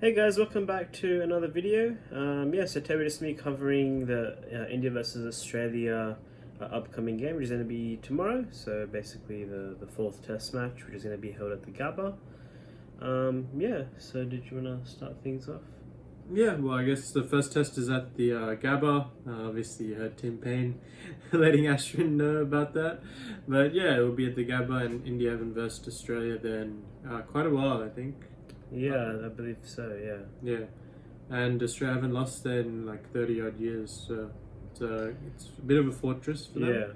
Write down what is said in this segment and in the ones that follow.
Hey guys, welcome back to another video. So today we're just going to be covering the India versus Australia upcoming game, which is going to be tomorrow. So basically the fourth test match, which is going to be held at the Gabba. So did you want to start things off? Yeah, well, I guess the first test is at the Gabba. Obviously, you heard Tim Payne letting Ashwin know about that. But yeah, it will be at the Gabba, and India haven't versed Australia there in quite a while, I think. Yeah, I believe so, yeah. Yeah, and Australia haven't lost there in like 30 odd years, so it's a bit of a fortress for them. Yeah.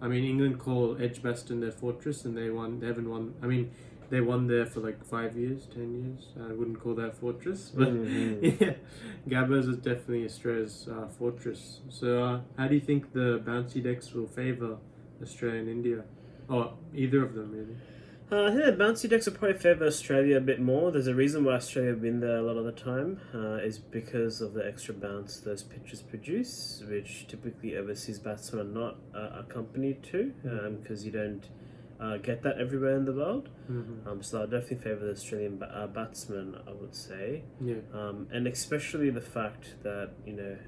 I mean, England call Edgbaston their fortress, and they haven't won. I mean, they won there for like 5 years, 10 years. I wouldn't call that fortress, but yeah, Gabba's is definitely Australia's fortress. So, how do you think the bouncy decks will favour Australia and India, or either of them really? I think the bouncy decks will probably favour Australia a bit more. There's a reason why Australia win there a lot of the time, is because of the extra bounce those pitches produce, which typically overseas batsmen are not accompanied to, because you don't get that everywhere in the world. So I'll definitely favour the Australian batsmen, I would say. Yeah. And especially the fact that,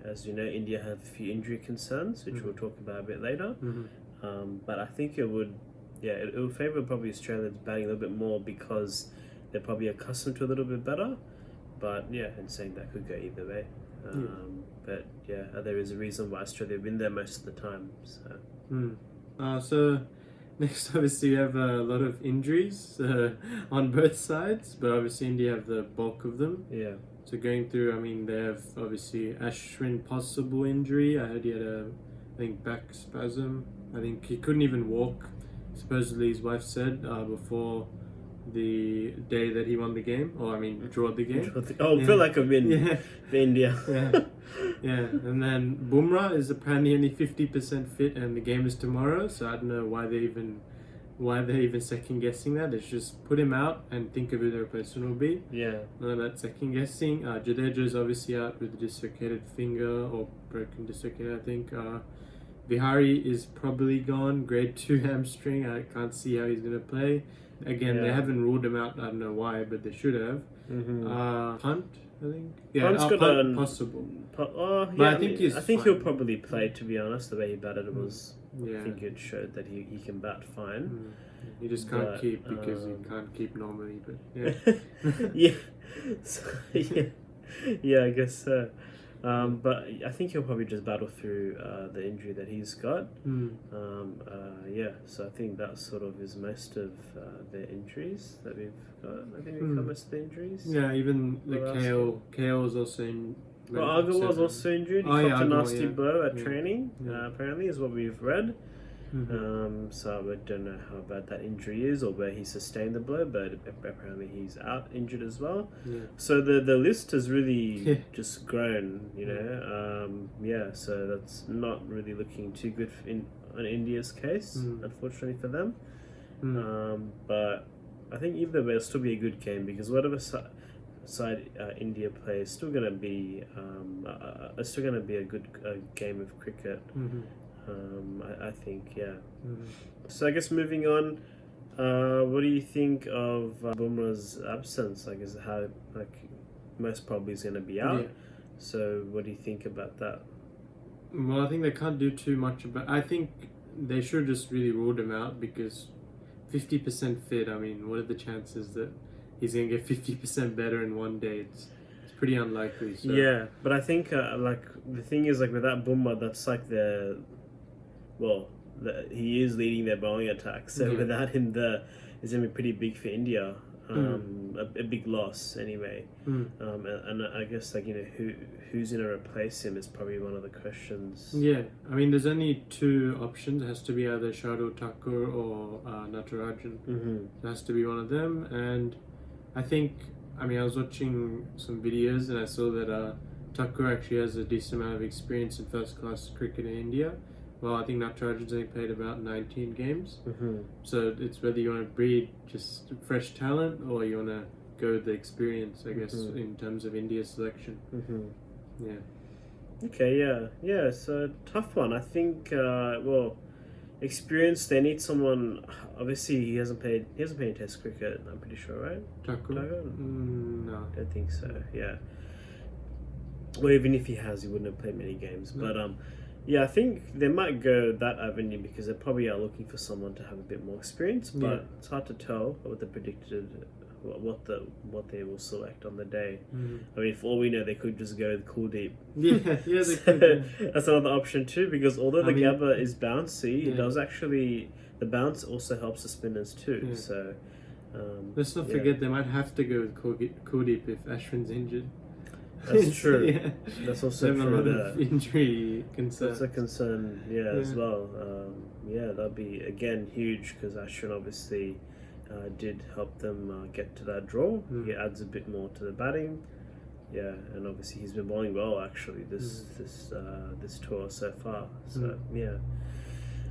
as you know, India have a few injury concerns, which we'll talk about a bit later. But I think it would favour probably Australians batting a little bit more because they're probably accustomed to a little bit better. But yeah, and saying that could go either way. But yeah, there is a reason why Australia win there most of the time. So next, obviously, we have a lot of injuries on both sides, but obviously India have the bulk of them. Yeah. So going through, I mean, they have obviously Ashwin possible injury. I heard he had back spasm. I think he couldn't even walk. Supposedly, his wife said before the day that he won the game, draw the game. I feel like a win for India. Yeah, and then Bumrah is apparently only 50% fit, and the game is tomorrow. So I don't know why they're even second guessing that. They should just put him out and think of who the replacement will be. Yeah. None of that second guessing. Jadeja is obviously out with a dislocated finger or broken dislocated, I think. Vihari is probably gone, grade 2 hamstring. I can't see how he's going to play. Again, they haven't ruled him out. I don't know why, but they should have. Punt, I think. Yeah, Punt possible. But I think he'll probably play, to be honest. The way he batted was, I think it showed that he can bat fine. He just can't keep because he can't keep normally, but yeah. Yeah, I guess so. But I think he'll probably just battle through the injury that he's got. So I think that sort of is most of the injuries that we've got. I think we've got most of the injuries. Yeah, even the KL was also in. Well, Agarwal was also injured. He caught a nasty blow at training, apparently, is what we've read. So I don't know how bad that injury is or where he sustained the blow, but apparently he's out injured as well. So the list has really just grown, so that's not really looking too good in India's case, unfortunately for them. But I think either way it'll still be a good game because whatever side India plays, still going to be a good game of cricket. I think, yeah. So I guess moving on, what do you think of Bumrah's absence? I guess how most probably is going to be out. So what do you think about that? Well, I think they can't do too much about. I think they should just really ruled him out because 50% fit. I mean, what are the chances that he's going to get 50% better in one day? It's pretty unlikely. So. Yeah, but I think the thing is with that Bumrah, that's he is leading their bowling attack. So without him there, it's going to be pretty big for India. A big loss anyway. And I guess who's going to replace him is probably one of the questions. Yeah, I mean there's only two options. It has to be either Shardul Thakur or Natarajan. It has to be one of them. And I think, I was watching some videos and I saw that Thakur actually has a decent amount of experience in first class cricket in India. Well, I think Natarajan's only played about 19 games. So it's whether you want to breed just fresh talent or you want to go with the experience, I guess, in terms of India's selection. Yeah. Okay, yeah. So tough one. I think, experience. They need someone. Obviously, he hasn't played Test cricket. I'm pretty sure, right? Thakur? No, I don't think so. Yeah. Or even if he has, he wouldn't have played many games. No. But yeah, I think they might go that avenue because they probably are looking for someone to have a bit more experience. But it's hard to tell what the predicted. What they will select on the day. I mean, for all we know, they could just go with Kuldeep. Yeah, they could. That's another option too, because although the Gabba is bouncy, it does actually the bounce also helps the spinners too. So let's not forget they might have to go with Kuldeep if Ashwin's injured. That's true. That's also true. Injury concern. That's a concern, as well. That'd be again huge because Ashwin obviously. Did help them get to that draw. He adds a bit more to the batting, and obviously he's been bowling well actually this tour so far. So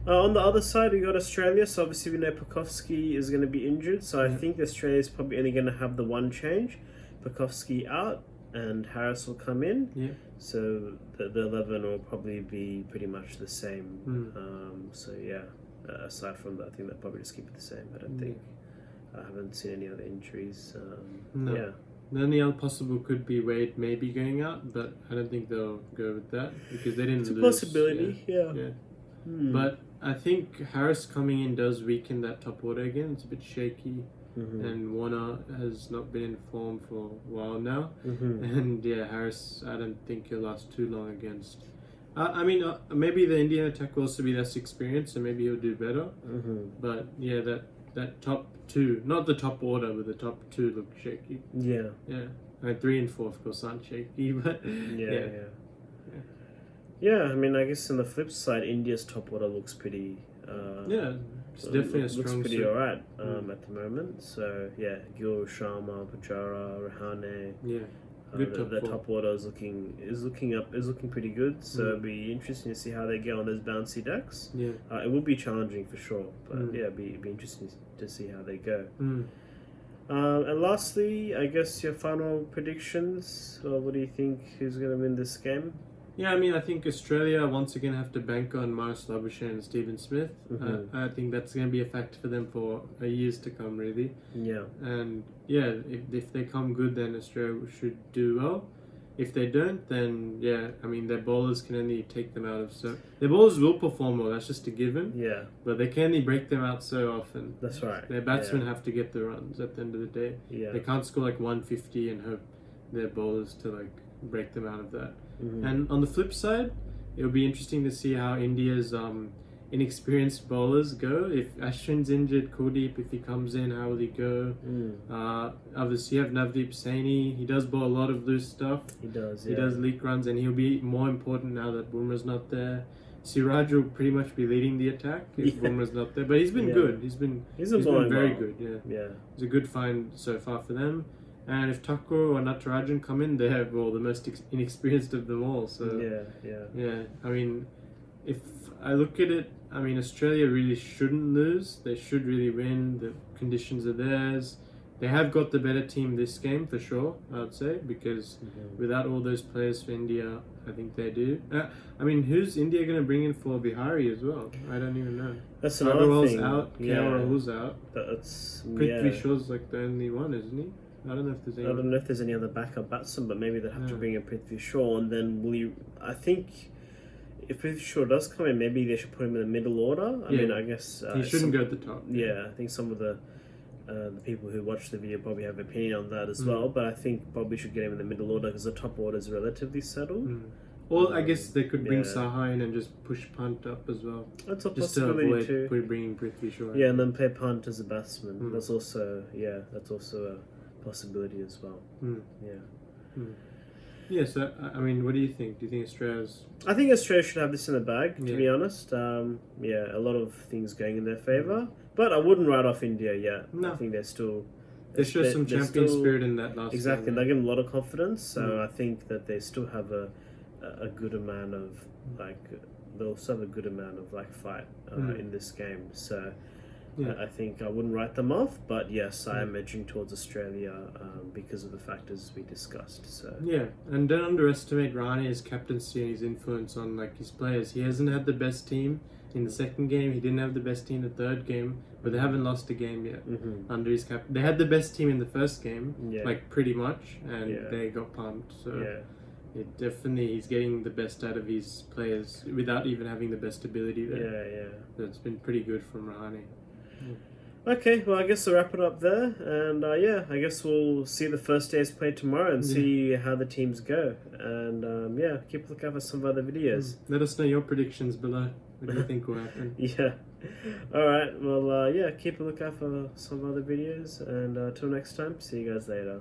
on the other side we got Australia. So obviously we know Pucovski is going to be injured. So I think Australia is probably only going to have the one change. Pucovski out and Harris will come in. Yeah. So the 11 will probably be pretty much the same. Aside from that, I think they'll probably just keep it the same. I don't think. I haven't seen any other injuries. No. The only other possible could be Wade maybe going out, but I don't think they'll go with that because they didn't lose. It's a possibility, yeah. But I think Harris coming in does weaken that top order again. It's a bit shaky. And Warner has not been in form for a while now. And Harris, I don't think he'll last too long against. Maybe the Indian attack will also be less experienced, and maybe he'll do better. But that top two, not the top order, but the top two look shaky. Yeah. I mean, 3 and 4, of course, aren't shaky, but I mean, I guess on the flip side, India's top order looks pretty. It's definitely a strong. Looks pretty alright at the moment. So Gill, Sharma, Pujara, Rahane. The top order is looking pretty good. So it'll be interesting to see how they go on those bouncy decks. It will be challenging for sure, but it'll be interesting to see how they go. And lastly, I guess your final predictions. What do you think? Who's going to win this game? I think Australia once again have to bank on Maris Labuschagne and Stephen Smith. I think that's going to be a factor for them for years to come, really. And if they come good, then Australia should do well. If they don't, then their bowlers can only take them out of their bowlers will perform well. That's just a given. But they can only break them out so often. That's right. Their batsmen have to get the runs at the end of the day. They can't score like 150 and hope their bowlers to break them out of that. And on the flip side, it'll be interesting to see how India's inexperienced bowlers go. If Ashwin's injured, Kuldeep, if he comes in, how will he go? Obviously, you have Navdeep Saini. He does bowl a lot of loose stuff. He does. He does leak runs, and he'll be more important now that Bumrah's not there. Siraj will pretty much be leading the attack if Bumrah's not there. But he's been good. He's been very good. It's a good find so far for them. And if Thakur or Natarajan come in, they have the most inexperienced of them all. So I mean, if I look at it, I mean, Australia really shouldn't lose. They should really win. The conditions are theirs. They have got the better team this game for sure, I would say, because without all those players for India, I think they do. I mean, who's India going to bring in for Bihari as well? I don't even know. That's another thing. Out. Rahul's out. That's Prithvi Shaw's like the only one, isn't he? I don't know if there's any other backup batsmen, but maybe they'll have to bring in Prithvi Shaw, and then I think if Prithvi Shaw does come in, maybe they should put him in the middle order. I mean, I guess he shouldn't go at the top. I think some of the people who watch the video probably have an opinion on that as well, but I think probably should get him in the middle order because the top order is relatively settled. Or I guess they could bring Saha in and just push Pant up as well. That's a possibility too. Bringing Prithvi Shaw. And then play Pant as a batsman. That's also a possibility as well. So I mean, what do you think? Do you think Australia's... I think Australia should have this in the bag, to be honest. A lot of things going in their favour. But I wouldn't write off India yet. No. I think they're still... They showed some champion spirit in that last Exactly, they give them a lot of confidence. So I think that they still have a good amount of, they'll also have a good amount of, fight in this game. So... I think I wouldn't write them off, but yes, I am edging towards Australia because of the factors we discussed. So and don't underestimate Rane's captaincy and his influence on his players. He hasn't had the best team in the second game. He didn't have the best team in the third game, but they haven't lost a game yet under his cap. They had the best team in the first game, like pretty much, and they got pumped. So it definitely, he's getting the best out of his players without even having the best ability there. That's been pretty good from Rahane. Okay, well, I guess we'll wrap it up there, and I guess we'll see the first day's play tomorrow and see how the teams go, and keep a lookout for some other videos. Let us know your predictions below. What do you think will happen? Alright, well, keep a lookout for some other videos, and till next time, see you guys later.